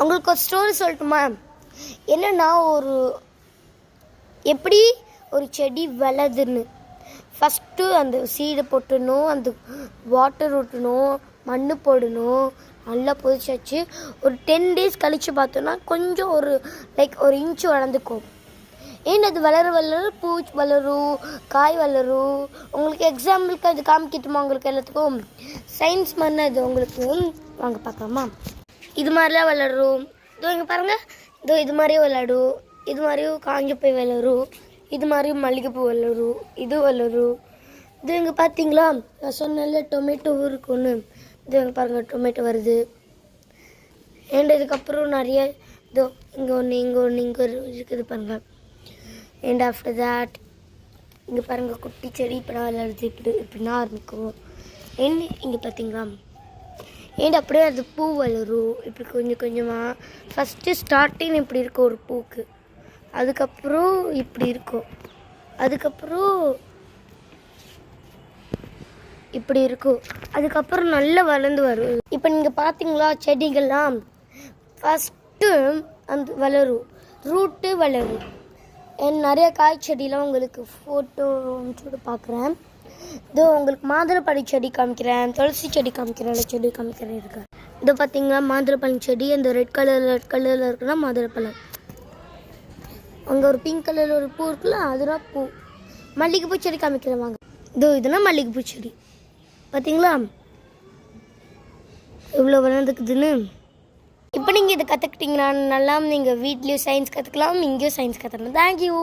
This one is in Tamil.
உங்களுக்கு ஒரு ஸ்டோரி சொல்லட்டுமா? என்னென்னா எப்படி ஒரு செடி வளருதுன்னு. ஃபஸ்ட்டு அந்த சீடை போட்டுடணும், அந்த வாட்டர் ஊற்றணும், மண் போடணும், நல்லா பொதிச்சாச்சு. ஒரு 10 days கழித்து பார்த்தோன்னா கொஞ்சம் ஒரு இன்ச்சு வளர்ந்துக்கும். ஏன்னா அது வளர பூ வளரும், காய் வளரும். உங்களுக்கு எக்ஸாம்பிளுக்கு அது காமிக்கட்டுமா? உங்களுக்கு எல்லாத்துக்கும் சயின்ஸ் மண் அது உங்களுக்கு வாங்க பார்க்கலாமா? இது மாதிரிலாம் வளரும். இதோ இங்கே பாருங்கள், இதோ இது மாதிரியும் விளாடும், இது மாதிரியும் காஞ்ச போய் வளரும், இது மாதிரியும் மல்லிகைப்பூ வளரும், இது வளரும். இது இங்கே பார்த்தீங்களா, நான் சொன்னால டொமேட்டோ இருக்குன்னு. இது இங்கே பாருங்கள், டொமேட்டோ வருது. அண்ட் இதுக்கப்புறம் நிறைய இதோ இங்கே ஒன்று இங்கே இருக்குது பாருங்கள். அண்ட் ஆஃப்டர் தேட் இங்கே பாருங்கள், குட்டி செடி இப்போ நான் வளருது. இப்படின்னா ஆரம்பிக்கும். அண்ட் இங்கே பார்த்தீங்களா, ஏன் அப்படியே அது பூ வளரும் இப்படி கொஞ்சம் கொஞ்சமாக. ஃபஸ்ட்டு ஸ்டார்டிங் இப்படி இருக்கும் ஒரு பூக்கு, அதுக்கப்புறம் இப்படி இருக்கும், அதுக்கப்புறம் இப்படி இருக்கும், அதுக்கப்புறம் நல்லா வளர்ந்து வரும். இப்போ நீங்கள் பார்த்தீங்களா செடிகள்லாம் ஃபஸ்ட்டு அந்த வளரும், ரூட்டு வளரும். நிறைய காய் செடியெலாம் உங்களுக்கு ஃபோட்டோ சொல்லி பார்க்குறேன். இதோ உங்களுக்கு மாதுளப்பழ செடி காமிக்கிறேன், துளசி செடி காமிக்கிறேன், செடி காமிக்கிறேன் இருக்கு. இதோ பார்த்தீங்கன்னா மாதுளப்பழம் செடி, அந்த ரெட் கலரில் இருக்குன்னா மாதுளப்பழம். அங்கே ஒரு பிங்க் கலரில் ஒரு பூ இருக்குல்ல, அதுதான் பூ. மல்லிகைப்பூ செடி காமிக்கிறேன் வாங்க. இதோ இதுனா மல்லிகைப்பூ செடி. பார்த்தீங்களா எவ்வளோ வளர்ந்துக்குதுன்னு? இப்போ நீங்கள் இதை கற்றுக்கிட்டீங்கன்னா நல்லா நீங்கள் வீட்லேயும் சயின்ஸ் கற்றுக்கலாம், இங்கேயும் சயின்ஸ் கற்றுக்கலாம். தேங்க்யூ.